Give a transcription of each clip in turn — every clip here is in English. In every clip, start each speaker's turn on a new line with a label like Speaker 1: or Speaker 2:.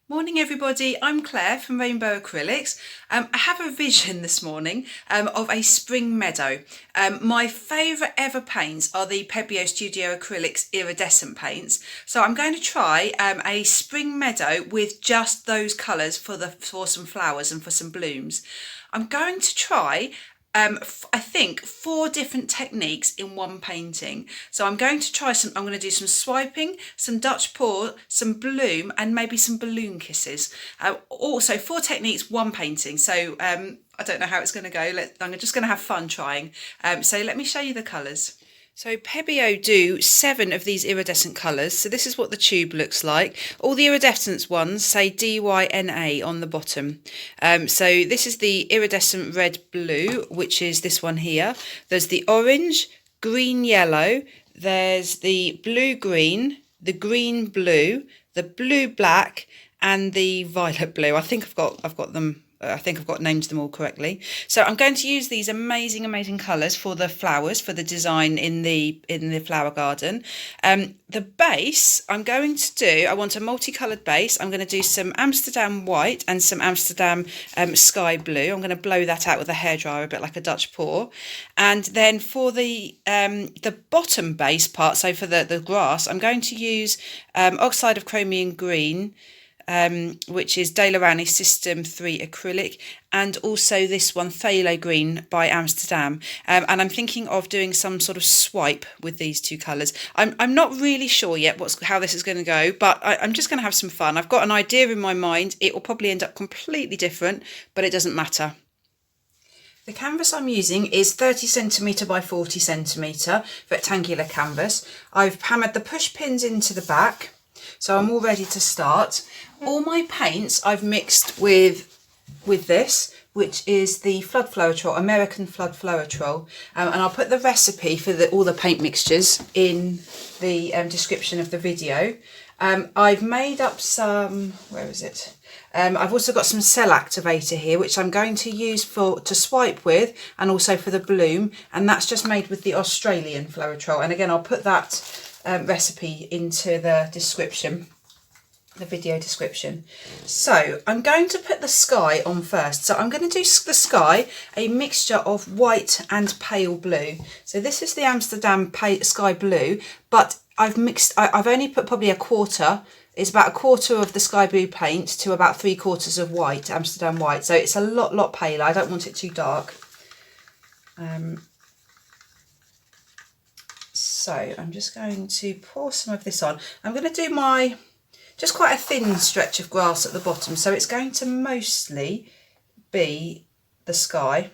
Speaker 1: Morning everybody, I'm Claire from Rainbow Acrylics. I have a vision this morning of a spring meadow. My favourite ever paints are the Meadow Studio Acrylics iridescent paints. So I'm going to try a spring meadow with just those colours for some flowers and for some blooms. I'm going to try I think 4 different techniques in one painting. So I'm going to try I'm going to do some swiping, some Dutch pour, some bloom, and maybe some balloon kisses. Also 4 techniques, one painting. So I don't know how it's going to go. I'm just going to have fun trying. So let me show you the colours. So Meadow do 7 of these iridescent colours. So this is what the tube looks like. All the iridescent ones say DYNA on the bottom. So this is the iridescent red blue, which is this one here. There's the orange, green yellow. There's the blue green, the green blue, the blue black, and the violet blue. I think I've got them. I think I've got named them all correctly. So I'm going to use these amazing colours for the flowers, for the design in the flower garden. The base I'm going to do, I want a multicoloured base. I'm going to do some Amsterdam white and some Amsterdam sky blue. I'm going to blow that out with a hairdryer, a bit like a Dutch pour. And then for the bottom base part, so for the grass, I'm going to use oxide of chromium green, which is De La Rani System 3 acrylic, and also this one Phthalo green by Amsterdam, and I'm thinking of doing some sort of swipe with these 2 colours. I'm not really sure yet how this is going to go, but I'm just going to have some fun. I've got an idea in my mind. It will probably end up completely different, but it doesn't matter. The canvas I'm using is 30cm by 40cm rectangular canvas. I've hammered the push pins into the back, so I'm all ready to start. All my paints I've mixed with this, which is the floetrol, American floetrol, and I'll put the recipe for all the paint mixtures in the description of the video. I've made up some, where is it? I've also got some cell activator here, which I'm going to use to swipe with, and also for the bloom, and that's just made with the Australian floetrol. And again, I'll put that recipe into the description, the video description. So I'm going to put the sky on first. So I'm going to do the sky, a mixture of white and pale blue. So this is the Amsterdam sky blue, but I've only put probably a quarter. It's about a quarter of the sky blue paint to about 3/4 of white, Amsterdam white. So it's a lot paler. I don't want it too dark. So I'm just going to pour some of this on. I'm going to do just quite a thin stretch of grass at the bottom. So it's going to mostly be the sky.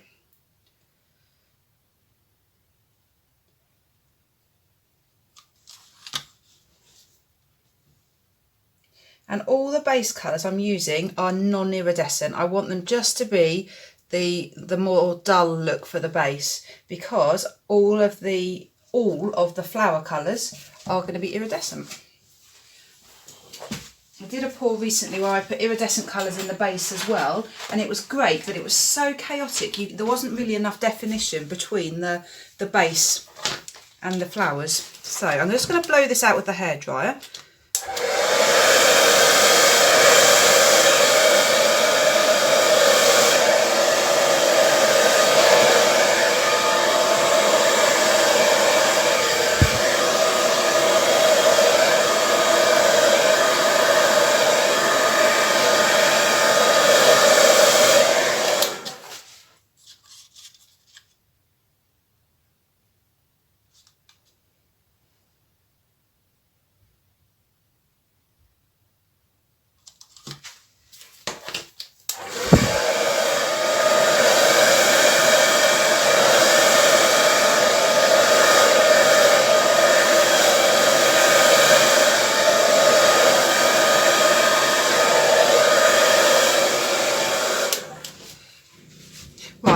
Speaker 1: And all the base colours I'm using are non-iridescent. I want them just to be the more dull look for the base, because all of the flower colours are going to be iridescent. I did a pour recently where I put iridescent colours in the base as well, and it was great, but it was so chaotic. There wasn't really enough definition between the base and the flowers. So I'm just going to blow this out with the hairdryer.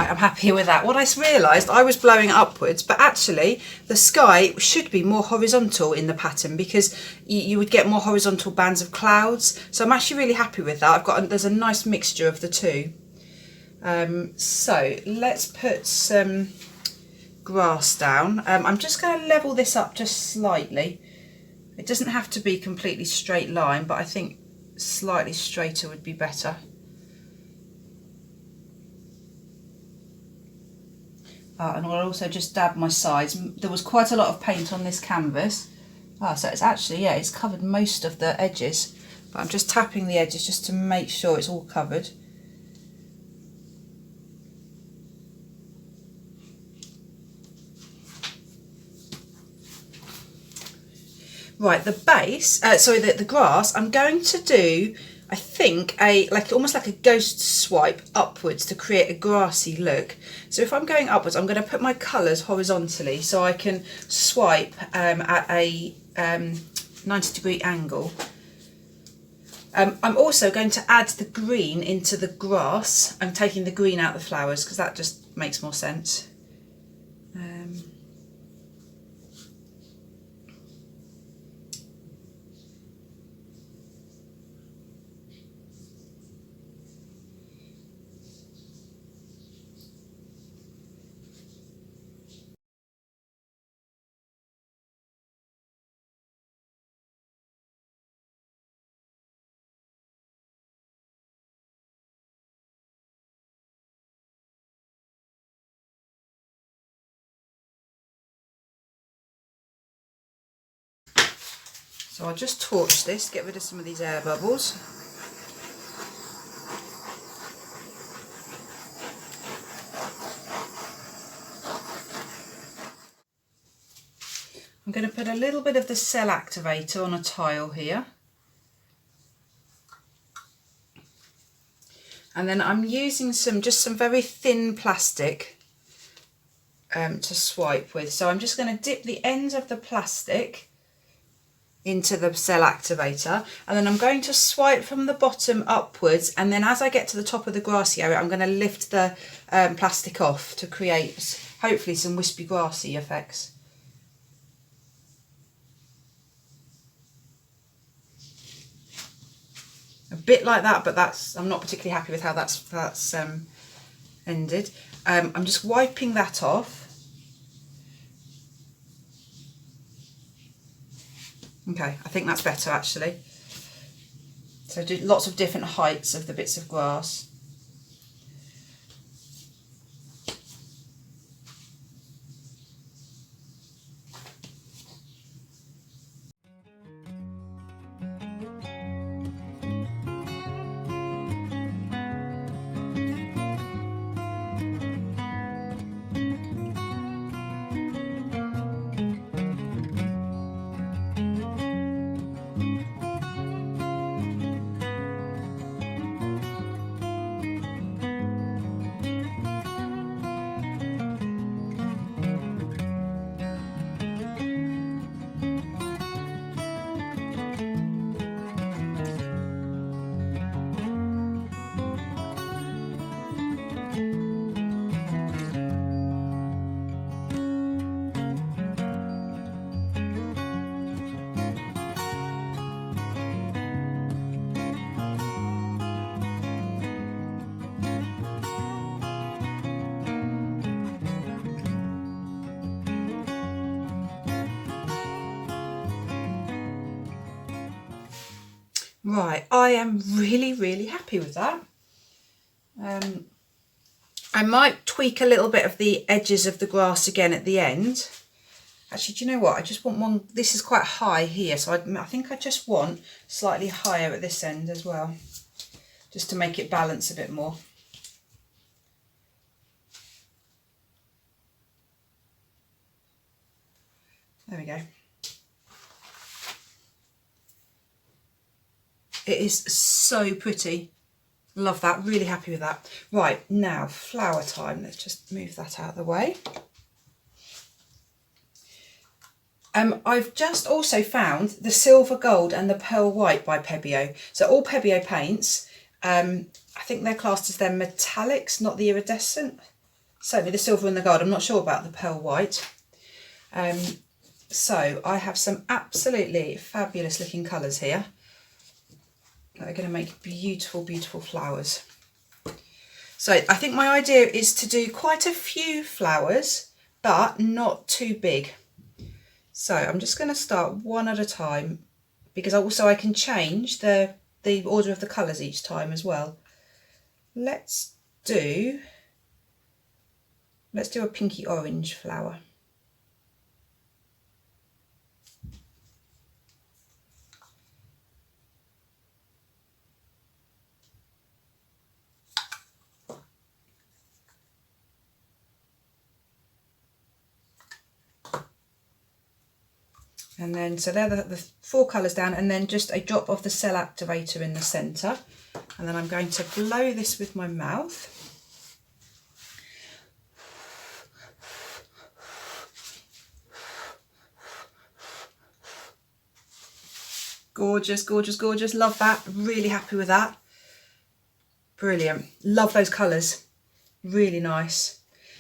Speaker 1: I'm happy with that. What I realised, I was blowing upwards, but actually the sky should be more horizontal in the pattern, because you would get more horizontal bands of clouds. So I'm actually really happy with that. There's a nice mixture of the 2. So let's put some grass down. I'm just going to level this up just slightly. It doesn't have to be completely straight line, but I think slightly straighter would be better. And I'll also just dab my sides. There was quite a lot of paint on this canvas. So it's actually, yeah, it's covered most of the edges. But I'm just tapping the edges just to make sure it's all covered. Right, the base, the grass, I'm going to do, I think, almost like a ghost swipe upwards to create a grassy look. So if I'm going upwards, I'm going to put my colours horizontally so I can swipe at a 90-degree angle. I'm also going to add the green into the grass. I'm taking the green out of the flowers because that just makes more sense. So I'll just torch this, get rid of some of these air bubbles. I'm going to put a little bit of the cell activator on a tile here. And then I'm using just some very thin plastic to swipe with. So I'm just going to dip the ends of the plastic into the cell activator, and then I'm going to swipe from the bottom upwards, and then as I get to the top of the grassy area I'm going to lift the plastic off to create hopefully some wispy grassy effects. A bit like that, but I'm not particularly happy with how that's ended. I'm just wiping that off. Okay, I think that's better actually. So do lots of different heights of the bits of grass. Right, I am really happy with that. I might tweak a little bit of the edges of the grass again at the end. Actually, do you know what? I just want one, this is quite high here, so I think I just want slightly higher at this end as well, just to make it balance a bit more. There we go. It is so pretty. Love that, really happy with that. Right, now flower time. Let's just move that out of the way. I've just also found the silver gold and the pearl white by Meadow. So all Meadow paints, I think they're classed as their metallics, not the iridescent. Certainly the silver and the gold. I'm not sure about the pearl white. So I have some absolutely fabulous looking colours here that are going to make beautiful flowers. So I think my idea is to do quite a few flowers, but not too big. So I'm just going to start one at a time, because also I can change the the order of the colours each time as well. Let's do a pinky orange flower. And then, so they're the 4 colours down, and then just a drop of the cell activator in the centre. And then I'm going to blow this with my mouth. Gorgeous, gorgeous, gorgeous. Love that. Really happy with that. Brilliant. Love those colours. Really nice.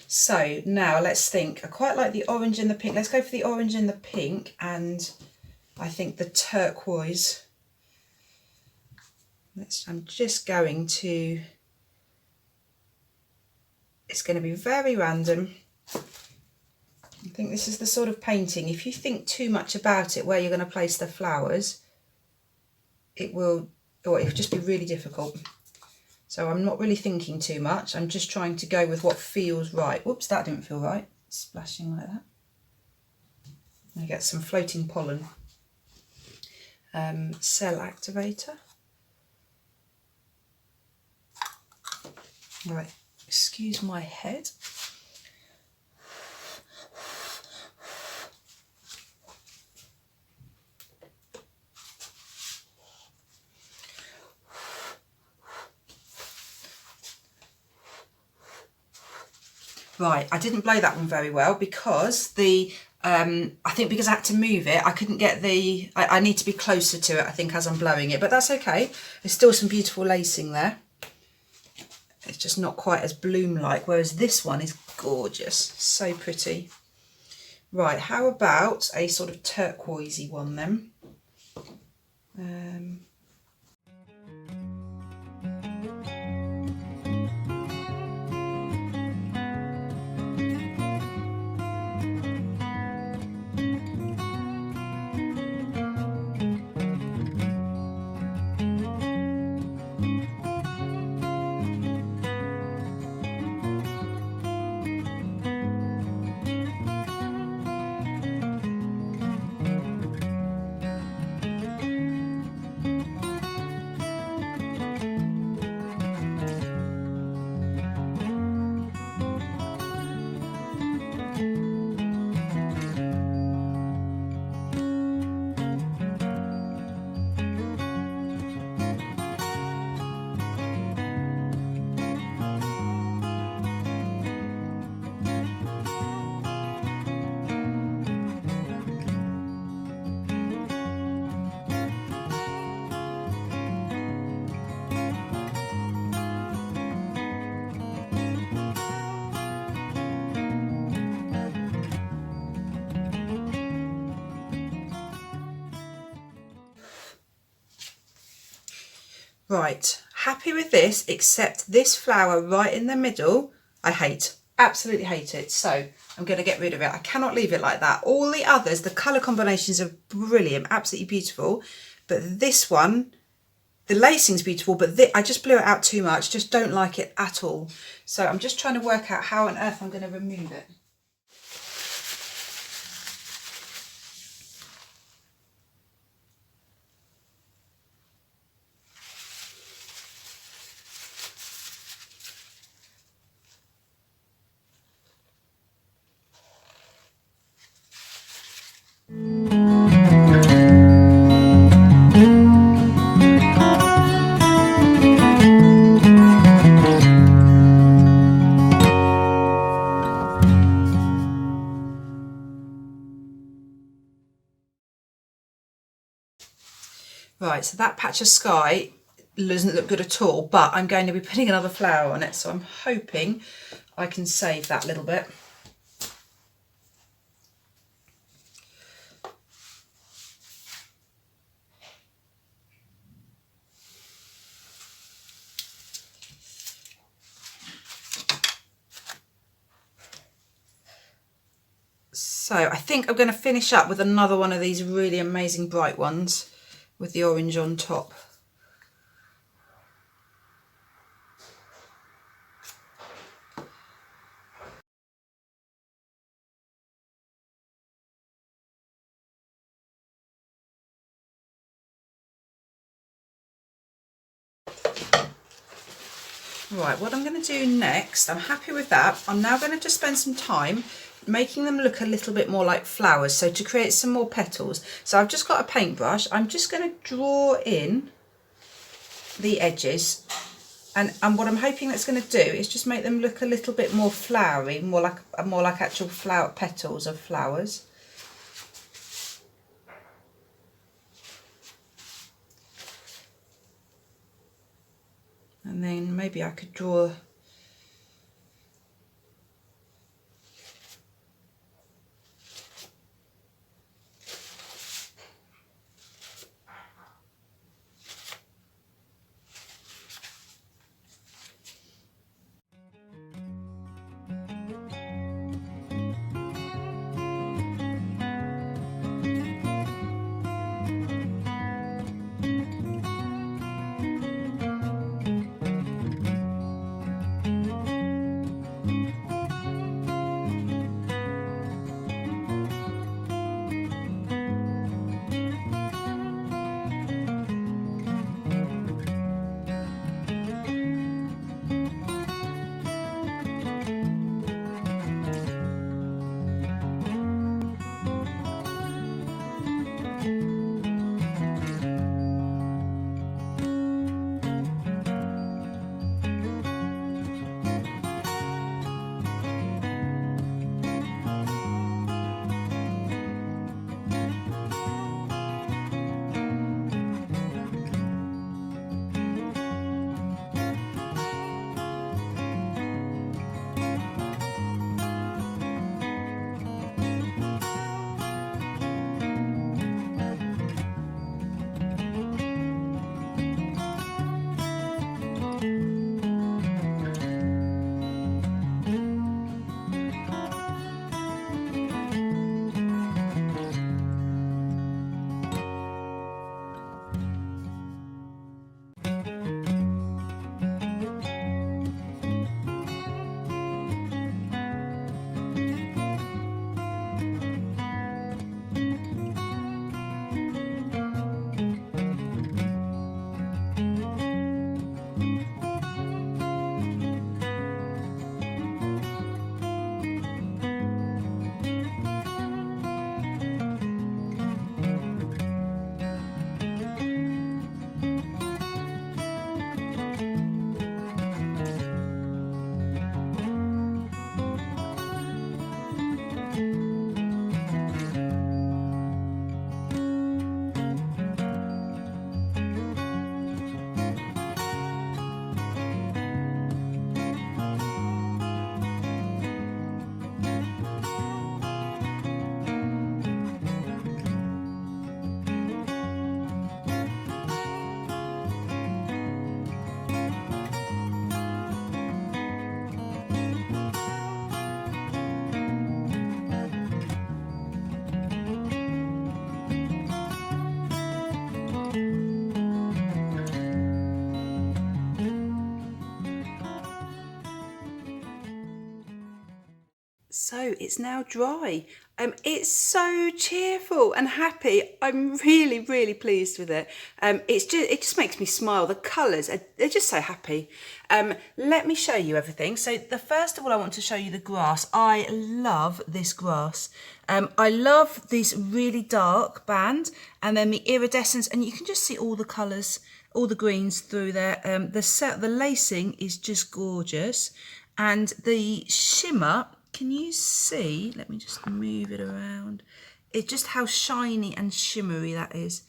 Speaker 1: So now let's think. I quite like the orange and the pink. Let's go for the orange and the pink, and I think the turquoise. I'm just going to, it's going to be very random. I think this is the sort of painting, if you think too much about it, where you're going to place the flowers, it'll just be really difficult. So I'm not really thinking too much. I'm just trying to go with what feels right. Whoops, that didn't feel right. Splashing like that. I get some floating pollen. Cell activator. Right, excuse my head. Right, I didn't blow that one very well because I think because I had to move it, I couldn't get I need to be closer to it, I think, as I'm blowing it, but that's okay. There's still some beautiful lacing there. It's just not quite as bloom-like, whereas this one is gorgeous, so pretty. Right, how about a sort of turquoisey one then? Right, happy with this, except this flower right in the middle, I hate. Absolutely hate it. So I'm going to get rid of it. I cannot leave it like that. All the others, the colour combinations are brilliant, absolutely beautiful. But this one, the lacing's beautiful, but I just blew it out too much. Just don't like it at all. So I'm just trying to work out how on earth I'm going to remove it. Right, so that patch of sky doesn't look good at all, but I'm going to be putting another flower on it, so I'm hoping I can save that little bit. So I think I'm going to finish up with another one of these really amazing bright ones with the orange on top. Right, what I'm going to do next, I'm happy with that. I'm now going to just spend some time making them look a little bit more like flowers, so to create some more petals. So I've just got a paintbrush. I'm just going to draw in the edges, and what I'm hoping that's going to do is just make them look a little bit more flowery, more like actual flower petals of flowers. And then maybe I could draw So it's now dry. It's so cheerful and happy. I'm really, really pleased with it. It just makes me smile. The colours, they're just so happy. Let me show you everything. So first of all, I want to show you the grass. I love this grass. I love this really dark band and then the iridescence, and you can just see all the colours, all the greens through there. The lacing is just gorgeous, and the shimmer, can you see? Let me just move it around. It's just how shiny and shimmery that is.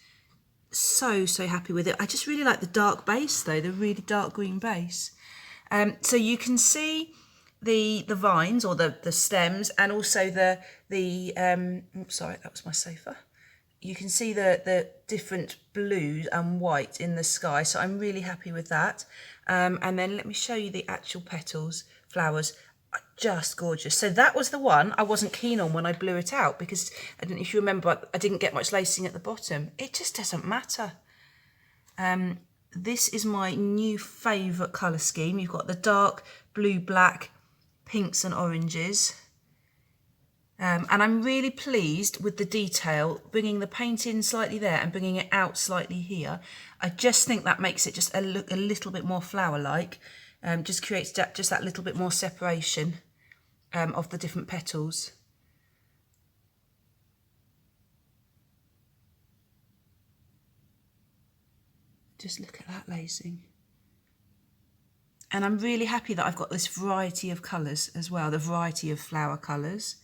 Speaker 1: So happy with it. I just really like the dark base though, the really dark green base. So you can see the vines or the stems, and also oops, sorry, that was my sofa. You can see the different blues and white in the sky. So I'm really happy with that. And then let me show you the actual petals, flowers. Just gorgeous. So that was the one I wasn't keen on when I blew it out, because I don't know if you remember, I didn't get much lacing at the bottom. It just doesn't matter. This is my new favourite colour scheme. You've got the dark blue, black, pinks and oranges. And I'm really pleased with the detail, bringing the paint in slightly there and bringing it out slightly here. I just think that makes it just look a little bit more flower-like. Just creates just that little bit more separation of the different petals. Just look at that lacing. And I'm really happy that I've got this variety of colours as well, the variety of flower colours.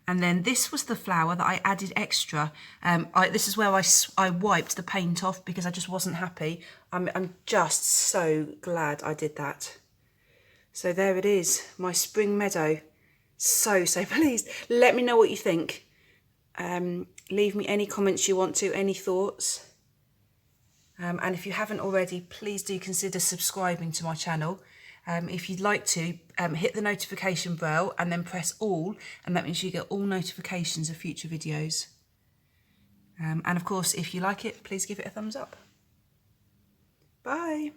Speaker 1: And then this was the flower that I added extra. This is where I wiped the paint off because I just wasn't happy. I'm just so glad I did that. So there it is, my spring meadow. So pleased. Let me know what you think. Leave me any comments you want to, any thoughts. And if you haven't already, please do consider subscribing to my channel. If you'd like to, hit the notification bell and then press all, and that means you get all notifications of future videos. And of course, if you like it, please give it a thumbs up. Bye.